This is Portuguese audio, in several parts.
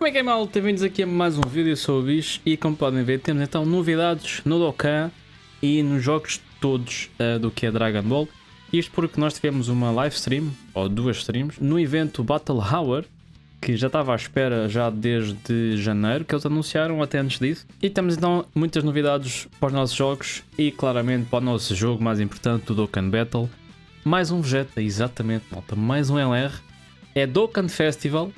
Como é que é, malta? Bem-vindos aqui a mais um vídeo, eu sou o Bicho e como podem ver temos então novidades no Dokkan e nos jogos todos do que é Dragon Ball. Isto porque nós tivemos uma live stream, ou duas streams, no evento Battle Hour, que já estava à espera já desde janeiro, que eles anunciaram até antes disso. E temos então muitas novidades para os nossos jogos e claramente para o nosso jogo mais importante, o Dokkan Battle. Mais um Vegeta, exatamente, malta, mais um LR. É Dokkan Festival.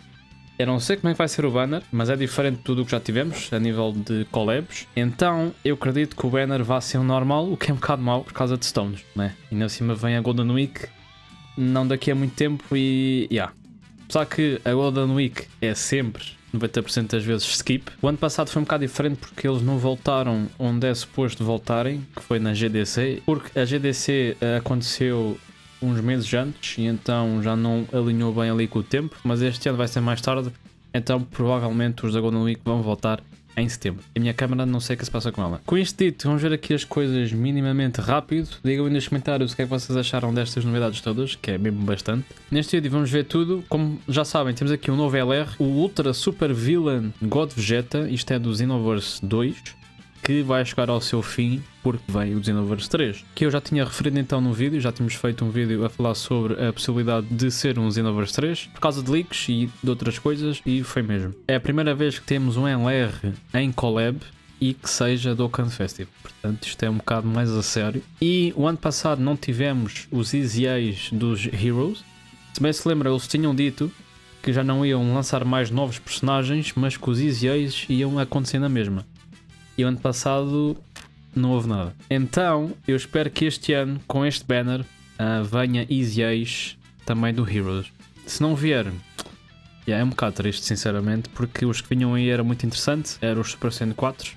Eu não sei como é que vai ser o banner, mas é diferente de tudo o que já tivemos a nível de collabs. Então eu acredito que o banner vai ser o normal, o que é um bocado mau por causa de Stones, né? E na cima vem a Golden Week, não daqui a muito tempo e... Apesar que a Golden Week é sempre 90% das vezes skip. O ano passado foi um bocado diferente porque eles não voltaram onde é suposto voltarem, que foi na GDC, porque a GDC aconteceu uns meses antes e então já não alinhou bem ali com o tempo, mas este ano vai ser mais tarde, então provavelmente os da Golden Week vão voltar em setembro. A minha câmera não sei o que se passa com ela. Com isto dito, vamos ver aqui as coisas minimamente rápido. Digam aí nos comentários o que é que vocês acharam destas novidades todas, que é mesmo bastante. Neste vídeo vamos ver tudo. Como já sabem, temos aqui um novo LR, o Ultra Super Villain God Vegeta, isto é do Xenoverse 2, que vai chegar ao seu fim porque vem o Xenoverse 3, que eu já tinha referido então no vídeo, já tínhamos feito um vídeo a falar sobre a possibilidade de ser um Xenoverse 3, por causa de leaks e de outras coisas, e foi mesmo. É a primeira vez que temos um LR em collab e que seja Dokkan Festival, portanto isto é um bocado mais a sério. E o ano passado não tivemos os EZAs dos Heroes, se bem se lembra eles tinham dito que já não iam lançar mais novos personagens, mas que os EZAs iam acontecer na mesma. E o ano passado não houve nada. Então eu espero que este ano, com este banner, venha EZAs também do Heroes. Se não vier, é um bocado triste, sinceramente, porque os que vinham aí era muito interessante, eram os Super Saiyan 4,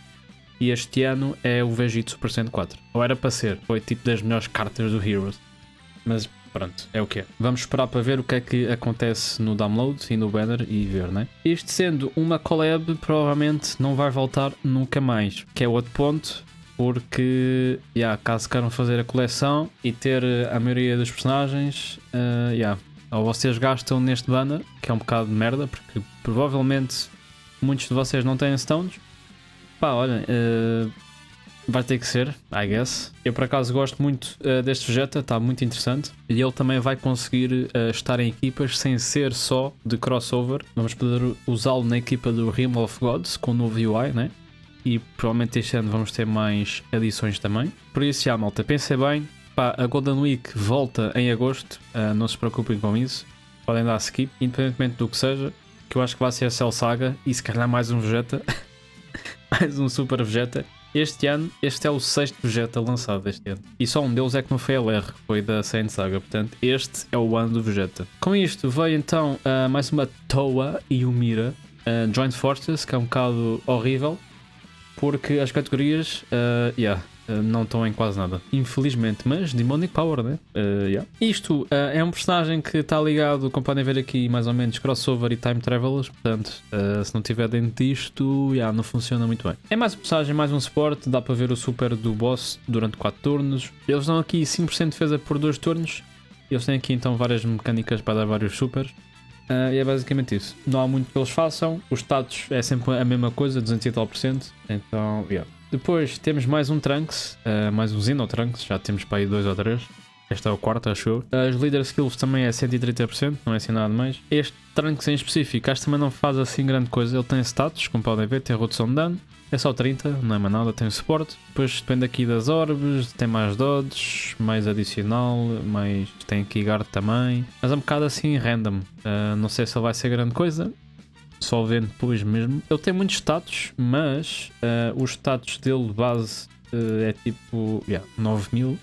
e este ano é o Vegeta Super Saiyan 4. Ou era para ser, foi tipo das melhores cartas do Heroes. Mas pronto, é o que é. Vamos esperar para ver o que é que acontece no download e no banner e ver, né? Isto sendo uma collab, provavelmente não vai voltar nunca mais, que é outro ponto, porque, caso queiram fazer a coleção e ter a maioria dos personagens, ou vocês gastam neste banner, que é um bocado de merda, porque provavelmente muitos de vocês não têm stones. Olha, vai ter que ser, I guess. Eu por acaso gosto muito deste Vegeta, está muito interessante. E ele também vai conseguir estar em equipas sem ser só de crossover. Vamos poder usá-lo na equipa do Realm of Gods com o novo UI, né? E provavelmente este ano vamos ter mais adições também. Por isso, malta, pensem bem. A Golden Week volta em agosto, não se preocupem com isso. Podem dar skip, independentemente do que seja. Que eu acho que vai ser a Cell Saga e se calhar mais um Vegeta. Mais um Super Vegeta. Este ano, este é o 6º Vegeta lançado este ano. E só um deles é que não foi LR, foi da Saiyan Saga. Portanto, este é o ano do Vegeta. Com isto veio então mais uma Towa e o Mira Joint Forces, que é um bocado horrível, porque as categorias não estão em quase nada. Infelizmente, mas Demonic Power, né? Isto é um personagem que está ligado, como podem ver aqui, mais ou menos crossover e time travelers. Portanto, se não tiver dentro disto, não funciona muito bem. É mais um personagem, mais um suporte. Dá para ver o super do boss durante 4 turnos. Eles dão aqui 5% de defesa por 2 turnos. Eles têm aqui então várias mecânicas para dar vários supers. E é basicamente isso. Não há muito que eles façam. Os status é sempre a mesma coisa, 200 e tal %. Então, Depois temos mais um Trunks, mais um Xeno Trunks, já temos para aí 2 ou 3. Este é o quarto, acho eu. As Leader Skills também é 130%, não é assim nada mais. Este Trunks em específico, acho que também não faz assim grande coisa. Ele tem status, como podem ver, tem redução de dano. É só 30, não é mais nada, tem suporte. Depois depende aqui das orbes, tem mais dodges, mais adicional, mais tem aqui guard também. Mas é um bocado assim random, não sei se ele vai ser grande coisa. Só vendo depois mesmo. Ele tem muitos status, mas os status dele de base é tipo 9.000,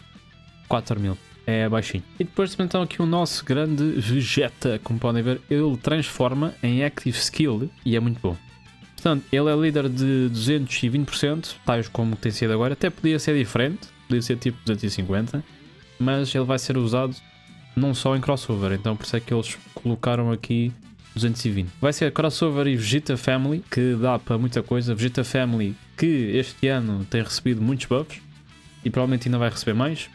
4.000. É baixinho. E depois então aqui o nosso grande Vegeta, como podem ver, ele transforma em Active Skill e é muito bom. Portanto, ele é líder de 220%, tais como tem sido agora. Até podia ser diferente, podia ser tipo 250, mas ele vai ser usado não só em crossover, então por isso é que eles colocaram aqui 220. Vai ser crossover e Vegeta Family, que dá para muita coisa. Vegeta Family, que este ano tem recebido muitos buffs e provavelmente ainda vai receber mais,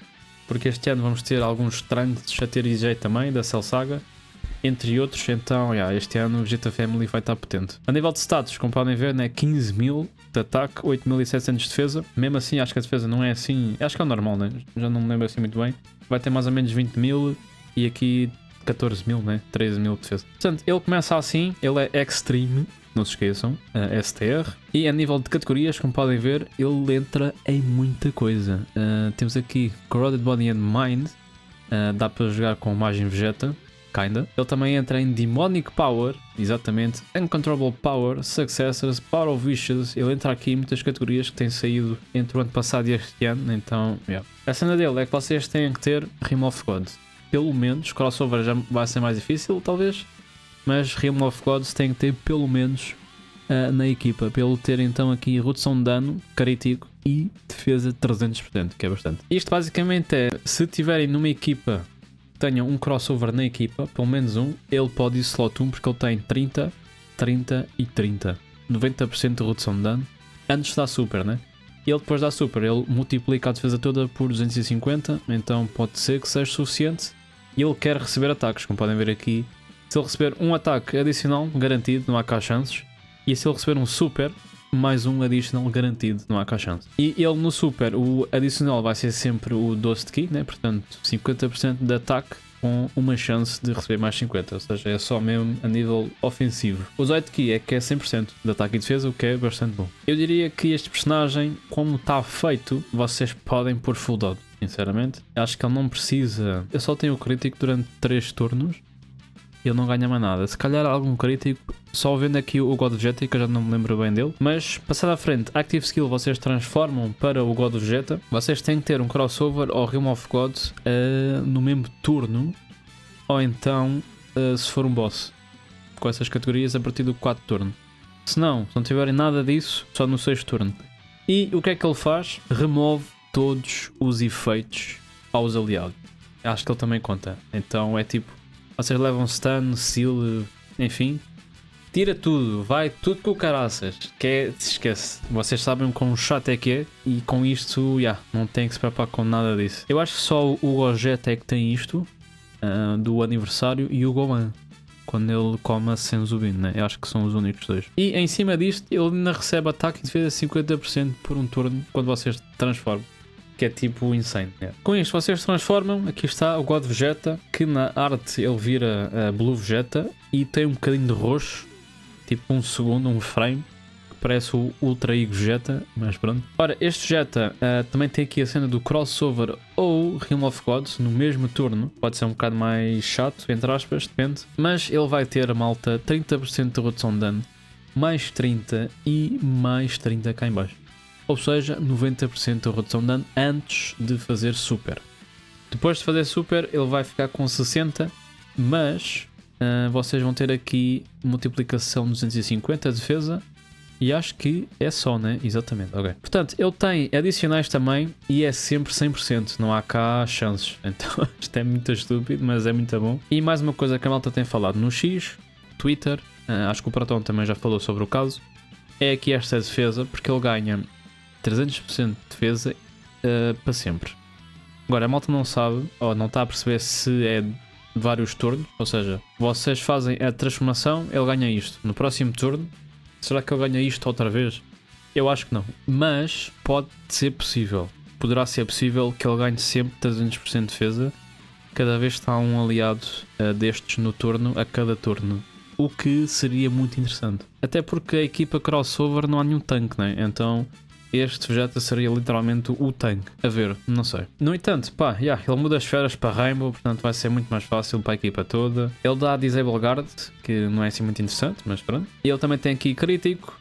porque este ano vamos ter alguns Trunks a ter EJ também, da Cell Saga. entre outros. Então, este ano o Vegeta Family vai estar potente. A nível de status, como podem ver, né, 15.000 de ataque, 8.700 de defesa. Mesmo assim, acho que a defesa não é assim, acho que é o normal, né? Já não me lembro assim muito bem. Vai ter mais ou menos 20.000 e aqui 14.000, né? 13.000 de defesa. Portanto, ele começa assim, ele é Extreme, não se esqueçam, STR. E a nível de categorias, como podem ver, ele entra em muita coisa. Temos aqui Corroded Body and Mind, dá para jogar com Magem Vegeta, kinda. Ele também entra em Demonic Power, exatamente, Uncontrollable Power, Successors, Power of Wishes. Ele entra aqui em muitas categorias que têm saído entre o ano passado e este ano, então, A cena dele é que vocês têm que ter Realm of Gods. Pelo menos, crossover já vai ser mais difícil, talvez, mas Realm of Gods tem que ter pelo menos na equipa, para ele ter então aqui redução de dano, crítico e defesa de 300%, que é bastante. Isto basicamente é, se tiverem numa equipa que tenha um crossover na equipa, pelo menos um, ele pode ir slot 1 porque ele tem 30, 30 e 30. 90% de redução de dano, antes da super, né? Ele depois da super, ele multiplica a defesa toda por 250, então pode ser que seja suficiente. E ele quer receber ataques, como podem ver aqui. Se ele receber um ataque adicional, garantido, não há cá chances. E se ele receber um super, mais um adicional garantido, não há cá chances. E ele no super, o adicional vai ser sempre o Dose de Ki, né? Portanto 50% de ataque com uma chance de receber mais 50, ou seja, é só mesmo a nível ofensivo. O Zoid de Ki é que é 100% de ataque e defesa, o que é bastante bom. Eu diria que este personagem, como está feito, vocês podem pôr full dodge. Sinceramente, acho que ele não precisa. Eu só tenho o crítico durante 3 turnos e ele não ganha mais nada. Se calhar algum crítico, só vendo aqui o God Vegeta, que eu já não me lembro bem dele. Mas passado à frente, Active Skill vocês transformam para o God Vegeta. Vocês têm que ter um crossover ao Realm of Gods no mesmo turno, ou então se for um boss com essas categorias a partir do 4 turno. Se não tiverem nada disso, só no 6º turno. E o que é que ele faz? Remove todos os efeitos aos aliados. Acho que ele também conta. Então é tipo, vocês levam stun, seal, enfim, tira tudo, vai tudo com o caraças, que é, se esquece. Vocês sabem quão chato é que é e com isto, não tem que se preocupar com nada disso. Eu acho que só o Gogeta é que tem isto, do aniversário, e o Gohan, quando ele come a Senzubin, né? Eu acho que são os únicos dois. E em cima disto, ele ainda recebe ataque e defesa 50% por um turno quando vocês transformam. Que é tipo insane. Com isto vocês transformam, aqui está o God Vegeta, que na arte ele vira Blue Vegeta e tem um bocadinho de roxo, tipo um segundo, um frame, que parece o Ultra Ego Vegeta, mas pronto. Ora, este Vegeta também tem aqui a cena do crossover ou Realm of Gods no mesmo turno, pode ser um bocado mais chato, entre aspas, depende, mas ele vai ter, malta, 30% de redução de dano, mais 30 e mais 30 cá em baixo. Ou seja, 90% de redução de dano antes de fazer super. Depois de fazer super, ele vai ficar com 60, mas vocês vão ter aqui multiplicação de 250 de defesa. E acho que é só, né? Exatamente, ok. Portanto, ele tem adicionais também e é sempre 100%, não há cá chances. Então, isto é muito estúpido, mas é muito bom. E mais uma coisa que a malta tem falado no X, Twitter, acho que o Pratão também já falou sobre o caso, é aqui esta defesa, porque ele ganha 300% de defesa para sempre. Agora a malta não sabe, ou não está a perceber se é de vários turnos, ou seja, vocês fazem a transformação, ele ganha isto. No próximo turno, será que ele ganha isto outra vez? Eu acho que não, mas pode ser possível. Poderá ser possível que ele ganhe sempre 300% de defesa cada vez que está um aliado destes no turno, a cada turno. O que seria muito interessante. Até porque a equipa crossover não há nenhum tanque, né? Então este Vegeta seria literalmente o tanque. A ver, não sei. No entanto, ele muda as esferas para Rainbow, portanto vai ser muito mais fácil para a equipa toda. Ele dá Disable Guard, que não é assim muito interessante, mas pronto. E ele também tem aqui crítico,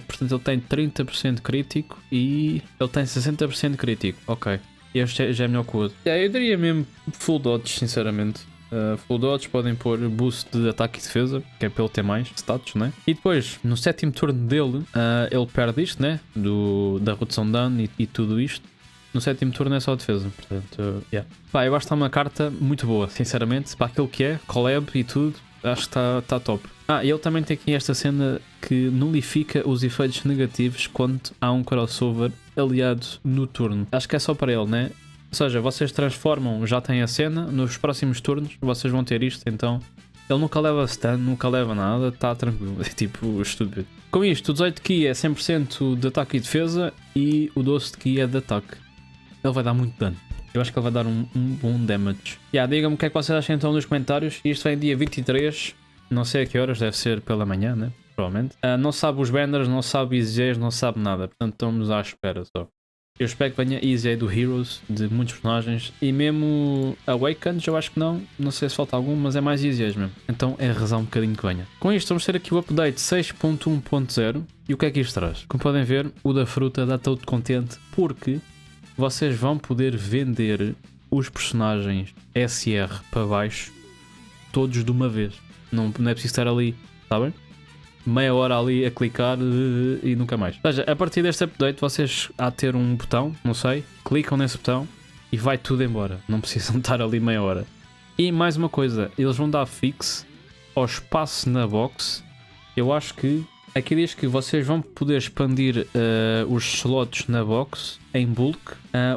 portanto ele tem 30% crítico e ele tem 60% crítico. Ok, este já é melhor que o outro. Eu diria mesmo full dodge, sinceramente. Full dodge, podem pôr boost de ataque e defesa, que é para ele ter mais status, né? E depois, no 7º turno dele, ele perde isto, né? Da redução de dano e tudo isto. No 7º turno é só defesa, portanto, eu acho que está uma carta muito boa, sinceramente, para aquilo que é, collab e tudo, acho que está top. E ele também tem aqui esta cena que nulifica os efeitos negativos quando há um crossover aliado no turno. Acho que é só para ele, né? Ou seja, vocês transformam, já têm a cena, nos próximos turnos vocês vão ter isto, então Ele nunca leva stun, nunca leva nada, está tranquilo, é tipo estúpido. Com isto, o 18 ki é 100% de ataque e defesa e o 12 ki é de ataque. Ele vai dar muito dano. Eu acho que ele vai dar um bom damage. Diga-me o que é que vocês acham então nos comentários. Isto vem dia 23, não sei a que horas, deve ser pela manhã, né? Provavelmente. Não sabe os banners, não sabe EZAs, não sabe nada, portanto estamos à espera só. Eu espero que venha EZA do Heroes, de muitos personagens, e mesmo Awakens eu acho que não sei se falta algum, mas é mais EZAs mesmo. Então é razão um bocadinho que venha. Com isto vamos ter aqui o update 6.1.0 e o que é que isto traz? Como podem ver, o da fruta dá todo contente porque vocês vão poder vender os personagens SR para baixo todos de uma vez. Não é preciso estar ali, sabem? Meia hora ali a clicar e nunca mais. Ou seja, a partir deste update vocês há de ter um botão, não sei, clicam nesse botão e vai tudo embora. Não precisam estar ali meia hora. E mais uma coisa, eles vão dar fixe ao espaço na box. Eu acho que aqui diz que vocês vão poder expandir os slots na box em bulk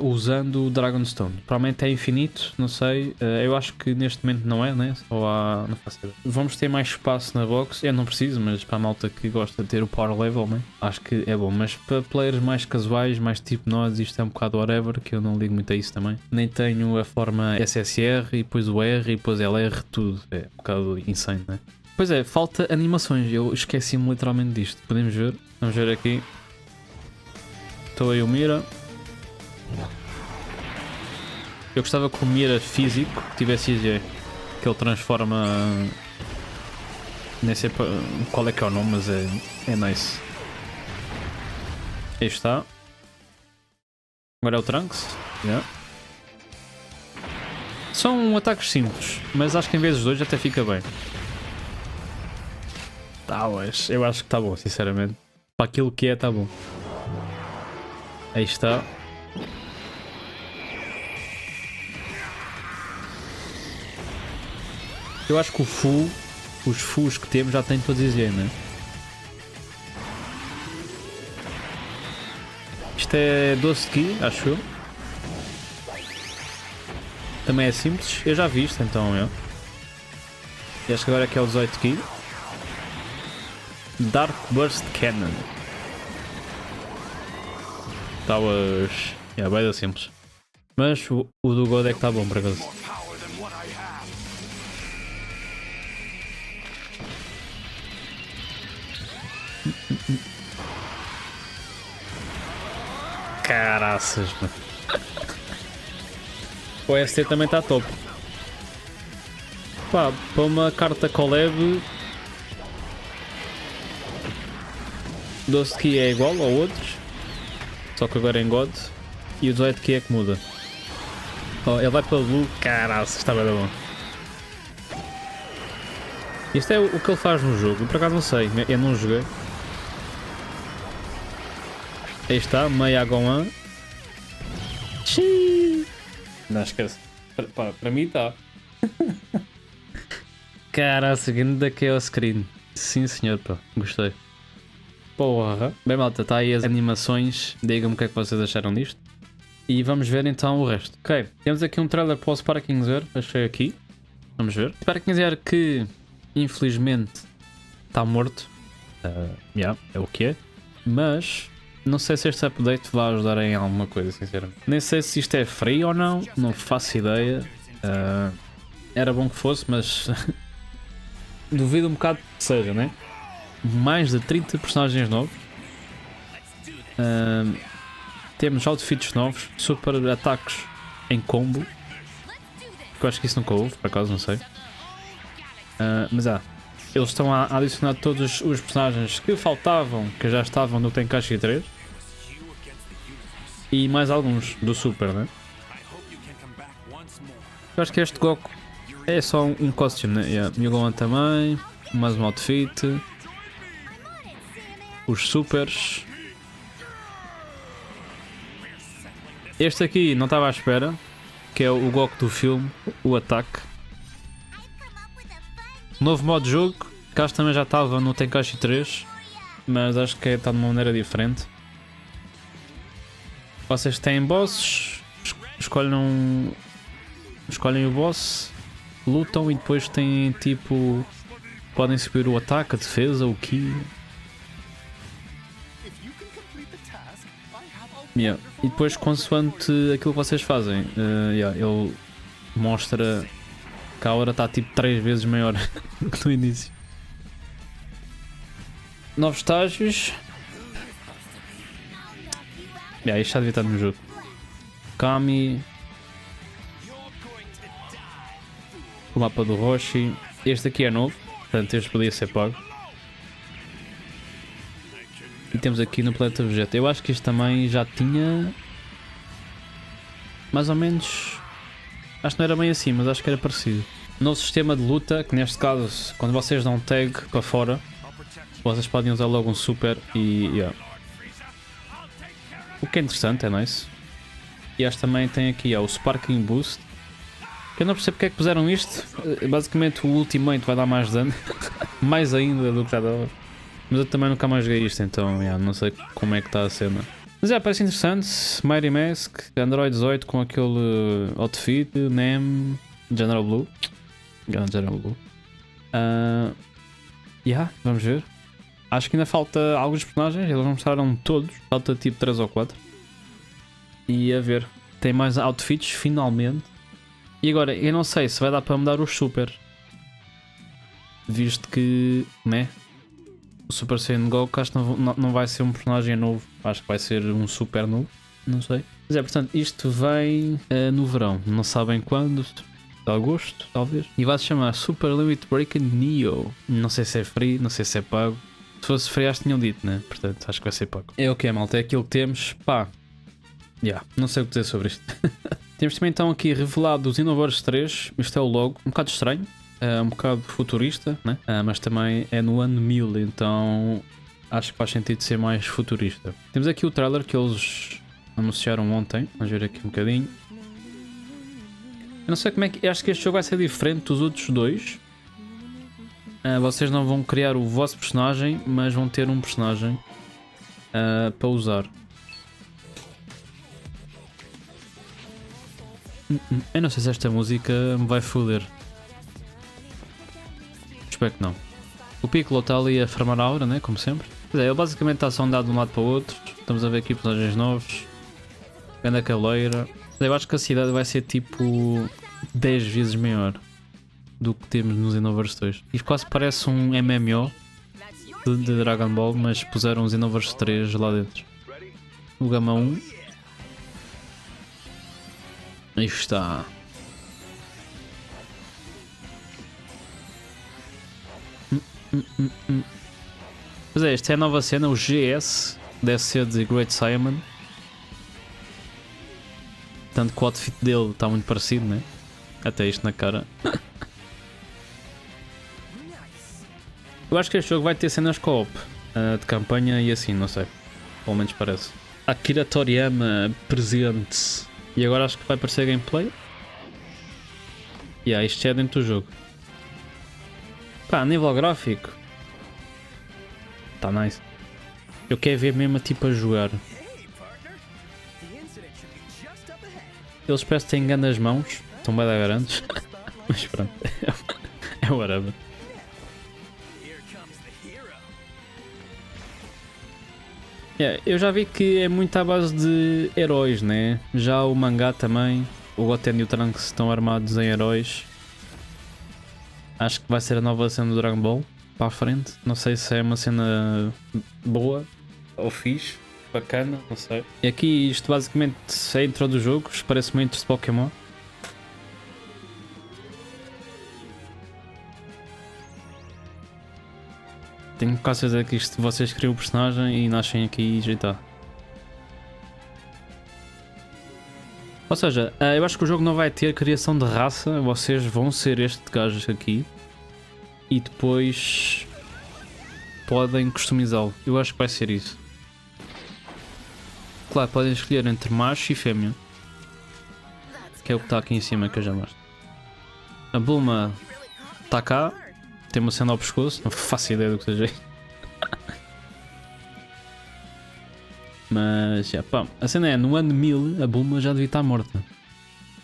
usando o Dragonstone. Provavelmente é infinito, não sei. Eu acho que neste momento não é, né? Só há. Não faço ideia. Vamos ter mais espaço na box. Eu não preciso, mas para a malta que gosta de ter o power level, né? Acho que é bom. Mas para players mais casuais, mais tipo nós, isto é um bocado whatever, que eu não ligo muito a isso também. Nem tenho a forma SSR e depois o R e depois LR, tudo. É um bocado insane, né? Pois é, falta animações, eu esqueci-me literalmente disto. Podemos ver? Vamos ver aqui. Estou aí o Mira. Eu gostava que o Mira físico tivesse EZ, que ele transforma. Nem sei qual é que é o nome, mas é nice. Aí está. Agora é o Trunks. Yeah. São ataques simples, mas acho que em vez dos dois até fica bem. Eu acho que está bom, sinceramente. Para aquilo que é, está bom. Aí está. Eu acho que os fulls que temos já têm todos EZ, né? Isto é 12 ki, acho eu. Também é simples. Eu já vi isto, então eu. E acho que agora é que é o 18 ki. Dark Burst Cannon. Estavas. Vai dar simples. Mas o do God é que está bom por acaso. Caraças, mano. O ST também está top. Pá, para uma carta collab. 12 ki é igual ao outros, só que agora é em God, e o 18 ki é que muda. Oh, ele vai para o Blue, caralho, está bem bom. Isto é o que ele faz no jogo, por acaso não sei, eu não joguei. Aí está, meio Agon 1. Não esquece, para mim está. Caralho, seguindo da Chaos Screen. Sim senhor, pá, gostei. Porra. Bem malta, está aí as animações, digam-me o que é que vocês acharam disto. E vamos ver então o resto. Ok, temos aqui um trailer para o Sparking Zero, achei aqui. Vamos ver. Sparking Zero que infelizmente está morto. É o que é. Mas não sei se este update vai ajudar em alguma coisa, sinceramente. Nem sei se isto é free ou não faço ideia. Era bom que fosse, mas duvido um bocado que seja, né? Mais de 30 personagens novos. Temos outfits novos, super ataques em combo. Que eu acho que isso nunca houve, por acaso, não sei. Mas eles estão a adicionar todos os personagens que faltavam, que já estavam no Tenkaichi 3. E mais alguns do Super, né? Eu acho que este Goku é só um costume, né? Yeah. E o Gohan também, mais um outfit. Os supers. Este aqui não estava à espera, que é o Goku do filme, o ataque. Novo modo de jogo, que acho que também já estava no Tenkaichi 3, mas acho que está de uma maneira diferente. Vocês têm bosses, escolhem o boss lutam e depois têm tipo. Podem subir o ataque, a defesa, o ki. Yeah. E depois, consoante aquilo que vocês fazem, ele mostra que a hora está tipo 3 vezes maior do que no início. Novos estágios. Isto já devia estar no jogo. Kami. O mapa do Roshi. Este aqui é novo, portanto este podia ser pago. E temos aqui no planeta Vegeta. Eu acho que isto também já tinha mais ou menos. Acho que não era bem assim, mas acho que era parecido. Novo sistema de luta, que neste caso, quando vocês dão tag para fora, vocês podem usar logo um super e. O que é interessante, é nice. E este também tem aqui o Sparking Boost. Que eu não percebo porque é que puseram isto. Basicamente o Ultimate vai dar mais dano. Mais ainda do que já dava. Mas eu também nunca mais joguei isto, então não sei como é que está a cena. Mas parece interessante. Mighty Mask, Android 18 com aquele outfit, Nem, General Blue. General Blue. Vamos ver. Acho que ainda falta alguns personagens, eles não mostraram todos. Falta tipo 3 ou 4. E a ver. Tem mais outfits, finalmente. E agora, eu não sei se vai dar para mudar os super. Visto que, né? O Super Saiyan Goku acho que não vai ser um personagem novo. Acho que vai ser um super novo. Não sei. Mas portanto, isto vem no verão. Não sabem quando. Agosto, talvez. E vai se chamar Super Limit Breaker Neo. Não sei se é free, não sei se é pago. Se fosse free, acho que tinham dito, né? Portanto, acho que vai ser pago. É o que é, malta. É aquilo que temos. Pá. Não sei o que dizer sobre isto. Temos também então aqui revelado os Xenoverse 3. Isto é o logo. Um bocado estranho. Um bocado futurista, né? Mas também é no ano 1000, então acho que faz sentido ser mais futurista. Temos aqui o trailer que eles anunciaram ontem. Vamos ver aqui um bocadinho. Eu não sei como é que. Acho que este jogo vai ser diferente dos outros dois. Vocês não vão criar o vosso personagem, mas vão ter um personagem para usar. Eu não sei se esta música me vai foder. Espero que não. O Piccolo está ali a farmar a aura, né? Como sempre. Ele basicamente está só andado de um lado para o outro. Estamos a ver aqui personagens novos. Vendo a cavaleira. Eu acho que a cidade vai ser tipo 10 vezes maior do que temos nos Xenoverse 2. Isto quase parece um MMO de Dragon Ball, mas puseram os Xenoverse 3 lá dentro. O Gama 1. Aí está. Pois é, esta é a nova cena, o GS. Deve ser de Great Simon. Tanto que o outfit dele está muito parecido, né? Até isto na cara. Eu acho que este jogo vai ter cenas co-op de campanha e assim, não sei. Pelo menos parece. Akira Toriyama presente. E agora acho que vai aparecer gameplay. Isto é dentro do jogo. Pá, a nível gráfico está nice. Eu quero ver mesmo tipo a jogar. Eles parecem que têm grandes mãos. Estão bem da grandes. Mas pronto. É whatever. Eu já vi que é muito à base de heróis, né? Já o mangá também. O Goten e o Trunks estão armados em heróis. Acho que vai ser a nova cena do Dragon Ball para a frente. Não sei se é uma cena boa ou fixe, bacana, não sei. E aqui isto basicamente é a intro do jogo, parece muito de Pokémon. Tenho quase certeza que isto vocês criam o personagem e nascem aqui e já está. Ou seja, eu acho que o jogo não vai ter criação de raça, vocês vão ser este gajo aqui e depois podem customizá-lo. Eu acho que vai ser isso. Claro, podem escolher entre macho e fêmea, que é o que está aqui em cima que eu já mostro. A Bulma está cá, tem uma cena ao pescoço, não faço ideia do que seja. Mas, pá, a cena é, no ano 1000 a Bulma já devia estar morta.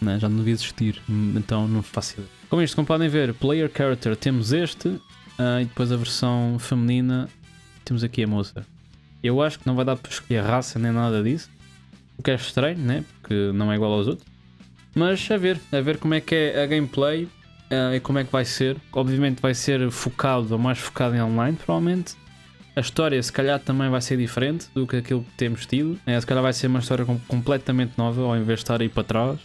né? Já não devia existir, então não faço ideia. Com isto, como podem ver, Player Character temos este, e depois a versão feminina temos aqui a moça. Eu acho que não vai dar para escolher raça nem nada disso, o que é estranho, né? Porque não é igual aos outros. Mas a ver como é que é a gameplay e como é que vai ser. Obviamente vai ser focado, ou mais focado em online, provavelmente. A história se calhar também vai ser diferente do que aquilo que temos tido. Se calhar vai ser uma história completamente nova, ao invés de estar aí para trás.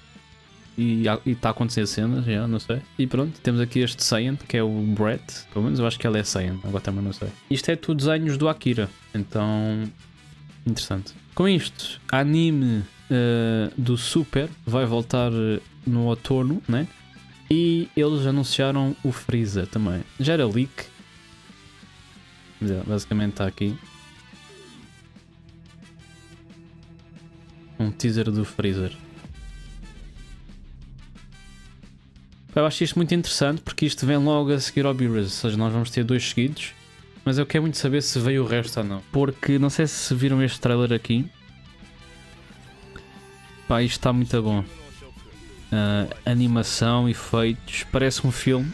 E está a acontecer cenas, já, não sei. E pronto, temos aqui este Saiyan, que é o Brett. Pelo menos eu acho que ele é Saiyan, agora também não sei. Isto é tudo desenhos do Akira, então interessante. Com isto, anime do Super vai voltar no outono, né? E eles anunciaram o Freeza também. Já era leak. Basicamente está aqui um teaser do Freezer. Eu acho isto muito interessante porque isto vem logo a seguir ao Beerus, ou seja, nós vamos ter 2 seguidos, mas eu quero muito saber se veio o resto ou não, porque não sei se viram este trailer aqui. Pá, isto está muito bom. Animação, efeitos, parece um filme,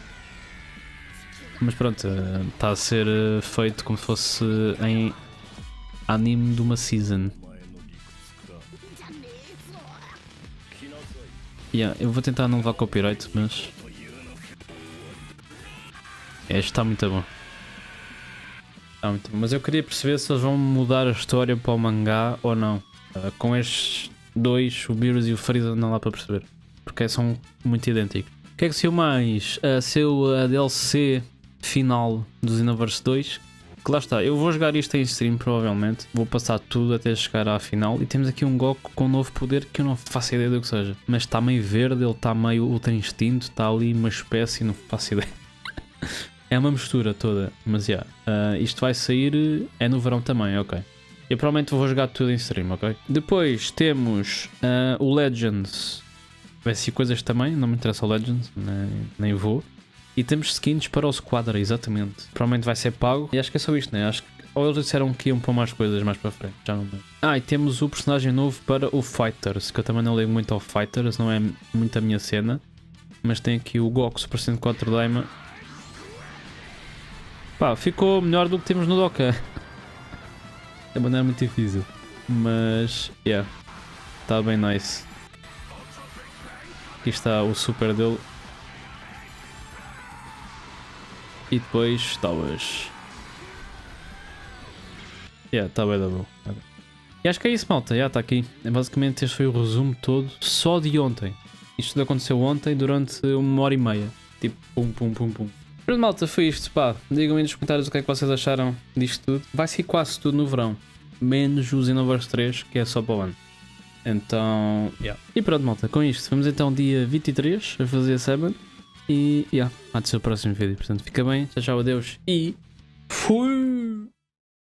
mas pronto, está a ser feito como se fosse em anime de uma season. Eu vou tentar não levar copyright, mas este está muito bom. Está muito bom. Mas eu queria perceber se eles vão mudar a história para o mangá ou não. Com estes dois, o Beerus e o Freeza, não dá para perceber, porque são muito idênticos. O que é que saiu mais? Saiu a DLC final do Xenoverse 2. Que lá está, eu vou jogar isto em stream provavelmente, vou passar tudo até chegar à final e temos aqui um Goku com um novo poder que eu não faço ideia do que seja, mas está meio verde, ele está meio ultra instinto, está ali uma espécie, não faço ideia. É uma mistura toda, mas isto vai sair, é no verão também, ok. Eu provavelmente vou jogar tudo em stream, ok? Depois temos o Legends, vai ser coisas também, não me interessa o Legends, nem vou. E temos skins para o Squadra, exatamente. Provavelmente vai ser pago. E acho que é só isto, né? Acho que ou eles disseram que iam pôr mais coisas mais para frente. Já não lembro. E temos o personagem novo para o Fighters, que eu também não ligo muito ao Fighters, não é muito a minha cena. Mas tem aqui o Goku Super 104 Daima. Pá, ficou melhor do que temos no Dokkan. É uma maneira muito difícil. Mas, está bem nice. Aqui está o super dele. E depois talvez. Está bem da boa. E acho que é isso, malta. Está aqui. Basicamente este foi o resumo todo só de ontem. Isto tudo aconteceu ontem durante 1h30. Tipo, pum, pum, pum, pum. Mas malta, foi isto, pá. Digam-me nos comentários o que é que vocês acharam disto tudo. Vai ser quase tudo no verão. Menos o Xenoverse 3, que é só para o ano. Então, E pronto, malta. Com isto, vamos então dia 23 a fazer a 7. E, até o próximo vídeo. Portanto, fica bem. Tchau, tchau, adeus. E fui!